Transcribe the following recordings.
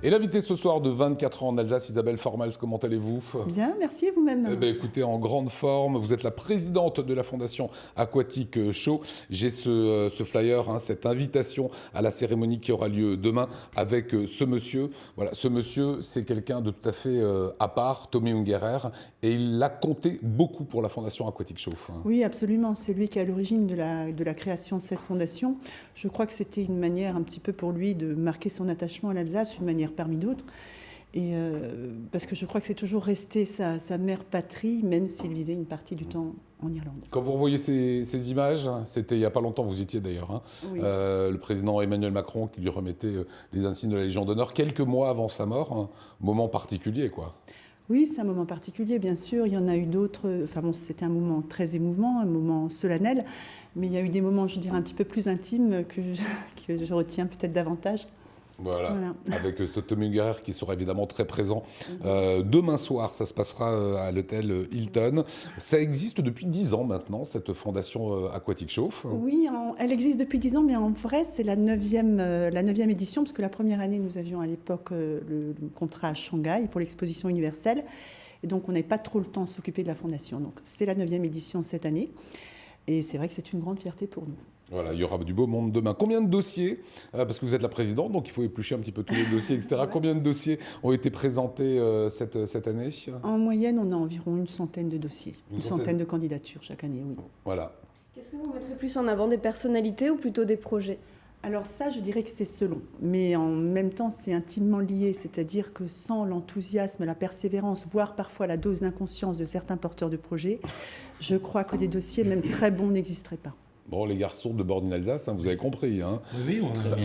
Et l'invité ce soir de 24 ans en Alsace, Isabelle Formals, comment allez-vous? Bien, merci et vous-même. Eh bien, écoutez, en grande forme, vous êtes la présidente de la Fondation Aquatique Show. J'ai ce flyer, cette invitation à la cérémonie qui aura lieu demain avec ce monsieur. Voilà, ce monsieur, c'est quelqu'un de tout à fait à part, Tommy Ungerer, et il a compté beaucoup pour la Fondation Aquatique Show. Oui, absolument. C'est lui qui est à l'origine de la création de cette fondation. Je crois que c'était une manière un petit peu pour lui de marquer son attachement à l'Alsace, une manière parmi d'autres. Et parce que je crois que c'est toujours resté sa mère patrie, même s'il vivait une partie du temps en Irlande. Quand vous revoyez ces images, c'était il n'y a pas longtemps, vous y étiez d'ailleurs, Oui. Le président Emmanuel Macron qui lui remettait les insignes de la Légion d'honneur quelques mois avant sa mort, un moment particulier, quoi. Oui, c'est un moment particulier, bien sûr. Il y en a eu d'autres. Enfin bon, c'était un moment très émouvant, un moment solennel. Mais il y a eu des moments, je dirais, un petit peu plus intimes que je retiens peut-être davantage. Voilà. Avec ce Tommy Ungerer qui sera évidemment très présent. Demain soir, ça se passera à l'hôtel Hilton. Ça existe depuis 10 ans maintenant, cette fondation Aquatique Show. Oui, elle existe depuis 10 ans, mais en vrai, c'est la 9e édition, parce que la première année, nous avions à l'époque le contrat à Shanghai pour l'exposition universelle. Et donc, on n'avait pas trop le temps de s'occuper de la fondation. Donc, c'est la 9e édition cette année. Et c'est vrai que c'est une grande fierté pour nous. Voilà, il y aura du beau monde demain. Combien de dossiers, parce que vous êtes la présidente, donc il faut éplucher un petit peu tous les dossiers, etc. Ouais. Combien de dossiers ont été présentés cette année? En moyenne, on a environ une centaine de dossiers, une centaine de candidatures chaque année, oui. Voilà. Qu'est-ce que vous mettrez plus en avant, des personnalités ou plutôt des projets? Alors ça, je dirais que c'est selon, mais en même temps, c'est intimement lié, c'est-à-dire que sans l'enthousiasme, la persévérance, voire parfois la dose d'inconscience de certains porteurs de projets, je crois que des dossiers, même très bons, n'existeraient pas. Bon, les garçons de Board in Alsace, vous avez compris. Oui,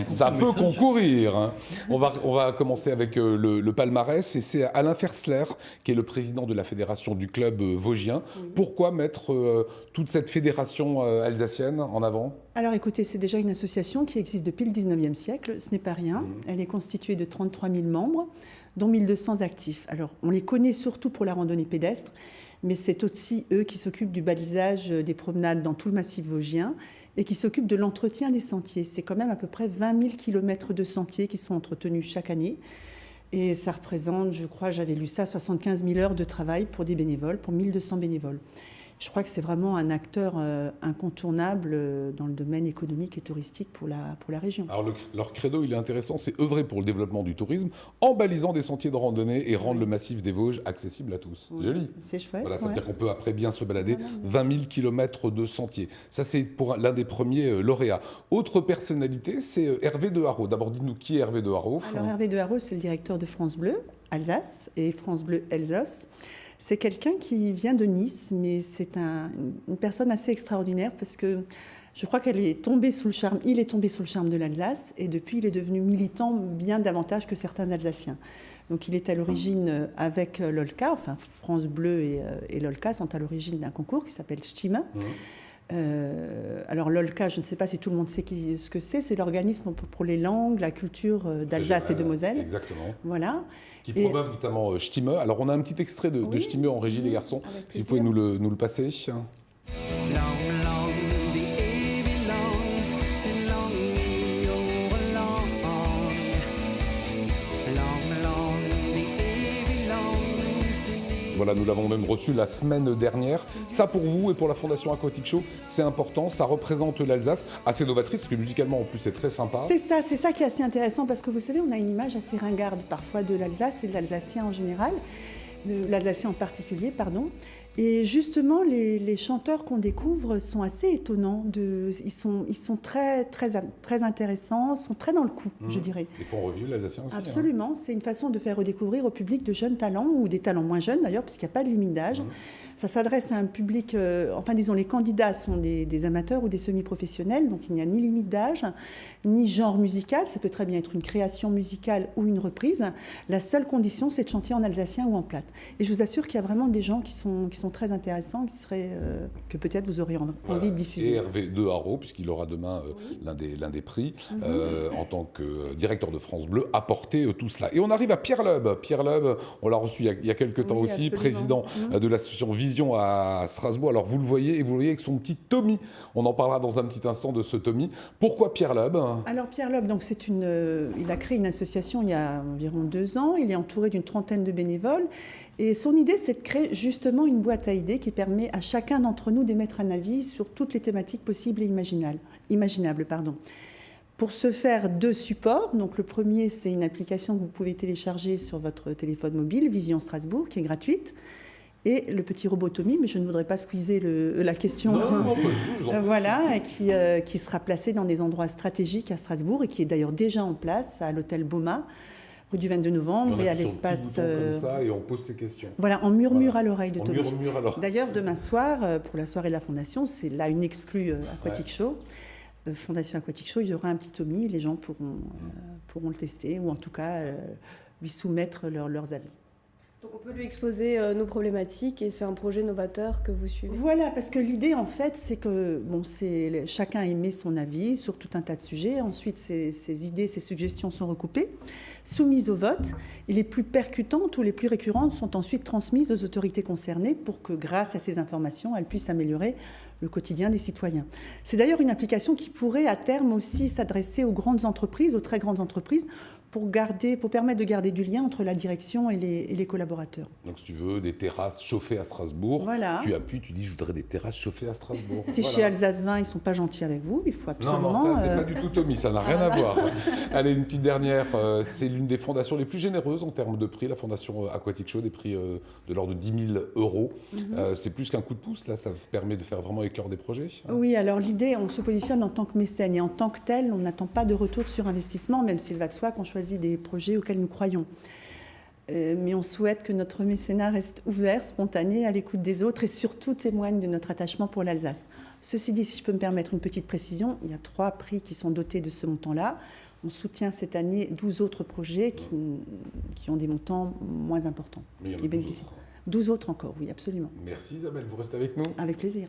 ça peut concourir. On va commencer avec le palmarès. Et c'est Alain Fersler, qui est le président de la fédération du club vosgien. Oui. Pourquoi mettre toute cette fédération alsacienne en avant? Alors écoutez, c'est déjà une association qui existe depuis le 19e siècle. Ce n'est pas rien. Elle est constituée de 33 000 membres, dont 1200 actifs. Alors, on les connaît surtout pour la randonnée pédestre, mais c'est aussi eux qui s'occupent du balisage des promenades dans tout le massif vosgien et qui s'occupent de l'entretien des sentiers. C'est quand même à peu près 20 000 km de sentiers qui sont entretenus chaque année. Et ça représente, je crois, j'avais lu ça, 75 000 heures de travail pour des bénévoles, pour 1200 bénévoles. Je crois que c'est vraiment un acteur incontournable dans le domaine économique et touristique pour la région. Alors leur credo, il est intéressant, c'est œuvrer pour le développement du tourisme en balisant des sentiers de randonnée et rendre le massif des Vosges accessible à tous. Oui. Joli. C'est chouette. Voilà, ça veut dire qu'on peut après bien se balader 20 000 km de sentiers. Ça, c'est pour l'un des premiers lauréats. Autre personnalité, c'est Hervé de Haro. D'abord, dites-nous qui est Hervé de Haro. Alors Hervé de Haro, c'est le directeur de France Bleu Alsace et France Bleu Elsace. C'est quelqu'un qui vient de Nice, mais c'est une personne assez extraordinaire parce que je crois qu'elle est tombée sous le charme, il est tombé sous le charme de l'Alsace et depuis il est devenu militant bien davantage que certains Alsaciens. Donc il est à l'origine avec l'OLCA, enfin France Bleu et l'OLCA sont à l'origine d'un concours qui s'appelle Stimme. Alors l'OLCA, je ne sais pas si tout le monde sait ce que c'est l'organisme pour les langues, la culture d'Alsace et de Moselle. Exactement. Voilà. Qui promeuve notamment Stimme. Alors on a un petit extrait de Stimme en régie, les garçons, si vous pouvez nous le passer. Voilà, nous l'avons même reçu la semaine dernière. Ça, pour vous et pour la Fondation Aquatique Show, c'est important. Ça représente l'Alsace, assez novatrice, parce que musicalement, en plus, c'est très sympa. C'est ça qui est assez intéressant, parce que vous savez, on a une image assez ringarde parfois de l'Alsace et de l'Alsacien en général, de l'Alsacien en particulier, pardon. Et justement, les chanteurs qu'on découvre sont assez étonnants. Ils sont très intéressants, sont très dans le coup, je dirais. Ils font revivre l'Alsacien aussi. Absolument. C'est une façon de faire redécouvrir au public de jeunes talents, ou des talents moins jeunes d'ailleurs, puisqu'il n'y a pas de limite d'âge. Ça s'adresse à un public, disons, les candidats sont des amateurs ou des semi-professionnels, donc il n'y a ni limite d'âge, ni genre musical. Ça peut très bien être une création musicale ou une reprise. La seule condition, c'est de chanter en alsacien ou en plate. Et je vous assure qu'il y a vraiment des gens qui sont sont très intéressants que peut-être vous aurez envie de diffuser. Et Hervé de Haro, puisqu'il aura demain l'un des prix, en tant que directeur de France Bleu, apporter tout cela. Et on arrive à Pierre Loeb. Pierre Loeb, on l'a reçu il y a quelques temps aussi, absolument. président de l'association Vision à Strasbourg. Alors vous le voyez, et vous le voyez avec son petit Tommy. On en parlera dans un petit instant de ce Tommy. Pourquoi Pierre Loeb? Alors Pierre Loeb, donc il a créé une association il y a environ 2 ans. Il est entouré d'une trentaine de bénévoles. Et son idée, c'est de créer justement une boîte à idées qui permet à chacun d'entre nous d'émettre un avis sur toutes les thématiques possibles et imaginables. Pour ce faire, 2 supports. Donc le premier, c'est une application que vous pouvez télécharger sur votre téléphone mobile, Vision Strasbourg, qui est gratuite. Et le petit robot Tommy, mais je ne voudrais pas squeezer la question. Non, voilà, qui sera placé dans des endroits stratégiques à Strasbourg et qui est d'ailleurs déjà en place à l'hôtel Boma, rue du 22 novembre et à l'espace. Comme ça, et on pose ses questions. Voilà, on murmure à l'oreille de Tommy. D'ailleurs, demain soir, pour la soirée de la Fondation, c'est là une exclue Aquatic Show. Fondation Aquatic Show, il y aura un petit Tommy, les gens pourront le tester ou en tout cas lui soumettre leurs avis. Donc on peut lui exposer nos problématiques et c'est un projet novateur que vous suivez. Voilà, parce que l'idée en fait, c'est que chacun émet son avis sur tout un tas de sujets. Ensuite, ces idées, ces suggestions sont recoupées, soumises au vote, et les plus percutantes ou les plus récurrentes sont ensuite transmises aux autorités concernées pour que, grâce à ces informations, elles puissent améliorer le quotidien des citoyens. C'est d'ailleurs une application qui pourrait à terme aussi s'adresser aux grandes entreprises, aux très grandes entreprises, pour permettre de garder du lien entre la direction et les collaborateurs. Donc si tu veux des terrasses chauffées à Strasbourg, voilà. Tu appuies, tu dis je voudrais des terrasses chauffées à Strasbourg. Si chez Alsace Vin, ils ne sont pas gentils avec vous, il faut absolument... Non, ça c'est pas du tout Tommy, ça n'a rien à voir. Allez, une petite dernière, c'est l'une des fondations les plus généreuses en termes de prix, la Fondation Aquatic Show, des prix de l'ordre de 10 000 €. C'est plus qu'un coup de pouce, là, ça permet de faire vraiment éclore des projets. Oui, alors l'idée, on se positionne en tant que mécène et en tant que tel, on n'attend pas de retour sur investissement, même s'il va de soi qu'on choisit des projets auxquels nous croyons. Mais on souhaite que notre mécénat reste ouvert, spontané, à l'écoute des autres et surtout témoigne de notre attachement pour l'Alsace. Ceci dit, si je peux me permettre une petite précision, il y a 3 prix qui sont dotés de ce montant-là. On soutient cette année 12 autres projets qui ont des montants moins importants. Mais il y en a qui bénéficient. 12 autres encore, oui, absolument. Merci Isabelle, vous restez avec nous. Avec plaisir.